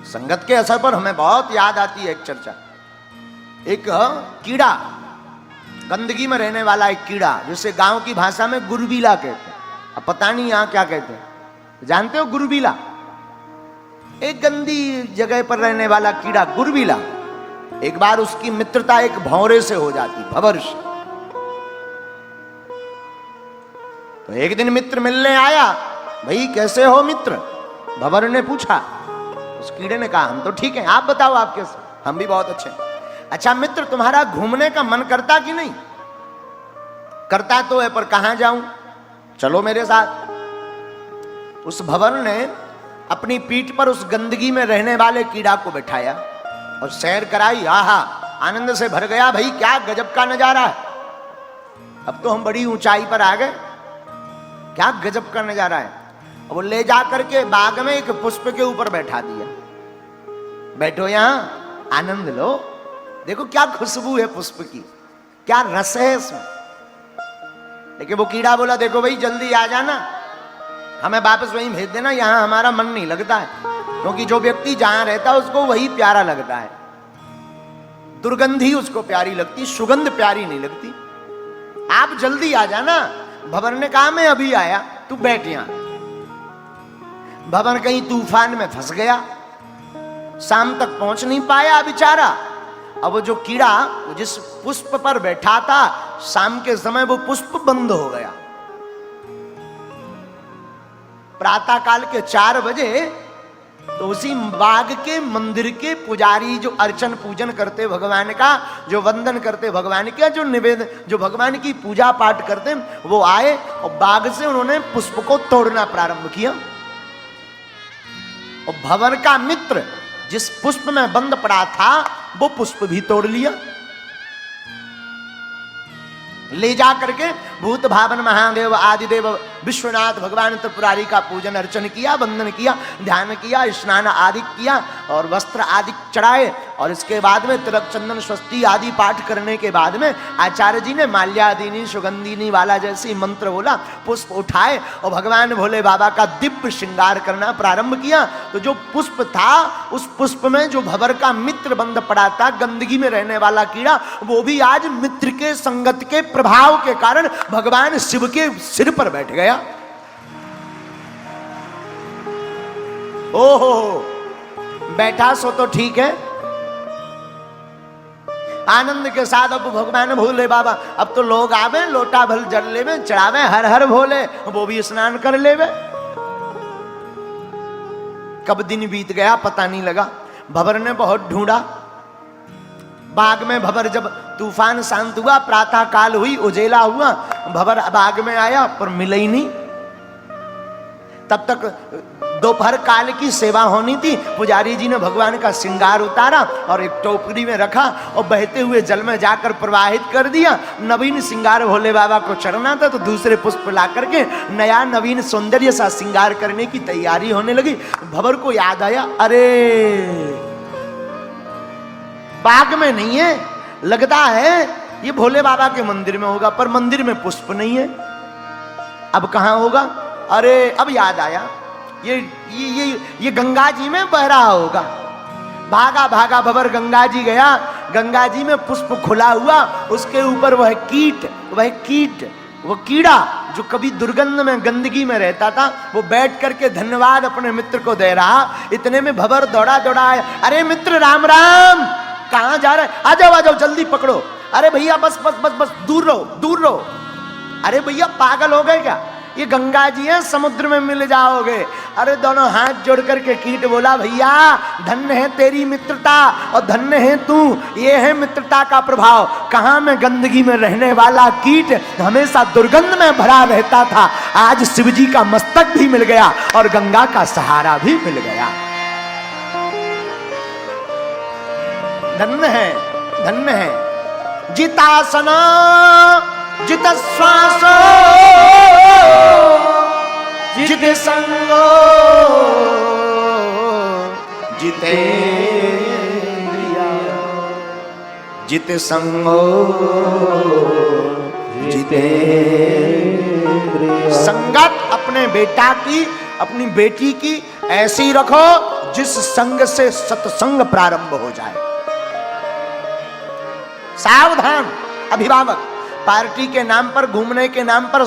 संगत के असर पर हमें बहुत याद आती है एक चर्चा। एक कीड़ा, गंदगी में रहने वाला एक कीड़ा, जिसे गांव की भाषा में गुरबीला कहते हैं। अब पता नहीं यहां क्या कहते हैं, जानते हो गुरबीला? एक गंदी जगह पर रहने वाला कीड़ा गुरबीला। एक बार उसकी मित्रता एक भौरे से हो जाती, भंवर से। तो एक दिन मित्र मिलने आया, भाई कैसे हो मित्र? भंवर ने पूछा। उस कीड़े ने कहा, हम तो ठीक हैं, आप बताओ आप कैसे? हम भी बहुत अच्छे हैं। अच्छा मित्र, तुम्हारा घूमने का मन करता कि नहीं? करता तो है, पर कहां जाऊं? चलो मेरे साथ। उस भंवर ने अपनी पीठ पर उस गंदगी में रहने वाले कीड़ा को बैठाया और सैर कराई। आहा, आनंद से भर गया। भाई क्या गजब का नजारा है, अब तो हम बड़ी ऊंचाई पर आ गए, क्या गजब का नजारा है। वो ले जा करके बाग में एक पुष्प के ऊपर बैठा दिया। बैठो यहां, आनंद लो, देखो क्या खुशबू है पुष्प की, क्या रस है इसमें। लेकिन वो कीड़ा बोला, देखो भाई जल्दी आ जाना, हमें वापस वहीं भेज देना, यहां हमारा मन नहीं लगता है। क्योंकि जो व्यक्ति जहां रहता है उसको वही प्यारा लगता है, दुर्गंधी उसको प्यारी लगती, सुगंध प्यारी नहीं लगती। आप जल्दी आ जाना। भंवर ने कहा, मैं अभी आया, तू बैठ यहां। भंवर कहीं तूफान में फंस गया, शाम तक पहुंच नहीं पाया बेचारा। अब वो जो कीड़ा जिस पुष्प पर बैठा था, शाम के समय वो पुष्प बंद हो गया। प्रातः काल के 4 बजे तो उसी बाग के मंदिर के पुजारी जो अर्चन पूजन करते भगवान का, जो वंदन करते भगवान का, जो निवेदन, जो भगवान की पूजा पाठ करते, वो आए और बाग से उन्होंने पुष्प को तोड़ना प्रारंभ किया। और भंवर का मित्र जिस पुष्प में बंद पड़ा था, वो पुष्प भी तोड़ लिया। ले जा करके भूत भावन महादेव आदिदेव विश्वनाथ भगवान त्रिपुरारी का पूजन अर्चन किया, वंदन किया, ध्यान किया, स्नान आदि किया और वस्त्र आदि चढ़ाए। और इसके बाद में तिलक चंदन स्वस्ति आदि पाठ करने के बाद में आचार्य जी ने माल्यादीनी सुगंधिनी वाला जैसी मंत्र बोला, पुष्प उठाए और भगवान भोले बाबा का दिव्य श्रृंगार करना प्रारंभ किया। तो जो पुष्प था, उस पुष्प में जो भंवर का मित्र बंद पड़ा था, गंदगी में रहने वाला कीड़ा, वो भी आज मित्र के संगत के प्रभाव के कारण भगवान शिव के सिर पर बैठ गया। ओहो, बैठा सो तो ठीक है। आनंद के साथ अब भगवान भोले बाबा, अब तो लोग आवे, लोटा भल जल लेवे, चढ़ावे हर हर भोले, वो भी स्नान कर लेवे। कब दिन बीत गया पता नहीं लगा। भंवर ने बहुत ढूंढा बाग में। भंवर जब तूफान शांत हुआ, प्रातः काल हुई, उजेला हुआ, भंवर बाग में आया पर मिला ही नहीं। तब तक दोपहर काल की सेवा होनी थी। पुजारी जी ने भगवान का श्रृंगार उतारा और एक टोकरी में रखा और बहते हुए जल में जाकर प्रवाहित कर दिया। नवीन श्रृंगार भोले बाबा को चढ़ना था, तो दूसरे पुष्प ला करके नया नवीन सौंदर्य सा श्रृंगार करने की तैयारी होने लगी। भंवर को याद आया, अरे बाग में नहीं है, लगता है ये भोले बाबा के मंदिर में होगा, पर मंदिर में पुष्प नहीं है। अब कहां होगा? अरे अब याद आया, ये गंगा जी में बह रहा होगा। भागा भागा भंवर गंगा जी गया। गंगा जी में पुष्प खुला हुआ, उसके ऊपर वह कीड़ा जो कभी दुर्गंध में गंदगी में रहता था, वो बैठ करके धन्यवाद अपने मित्र को दे रहा। इतने में भंवर दौड़ा दौड़ा आया। अरे मित्र राम राम, कहां जा रहे? आ जाओ जल्दी पकड़ो। अरे भैया बस बस बस बस, दूर रहो। अरे भैया पागल हो गए क्या? ये गंगा जी है, समुद्र में मिल जाओगे। अरे दोनों हाथ जोड़ करके कीट बोला, भैया धन्य है तेरी मित्रता और धन्य है तू, ये है मित्रता का प्रभाव। कहां में गंदगी में रहने वाला कीट हमेशा दुर्गंध में भरा रहता था, आज शिव जी का मस्तक भी मिल गया और गंगा का सहारा भी मिल गया। धन्य है जितासना जित श्वास जित संगो जितेंद्रिया जित संगो जितेंद्रिया। संगत अपने बेटा की, अपनी बेटी की ऐसी रखो जिस संग से सत्संग प्रारंभ हो जाए। सावधान अभिभावक, पार्टी के नाम पर, घूमने के नाम पर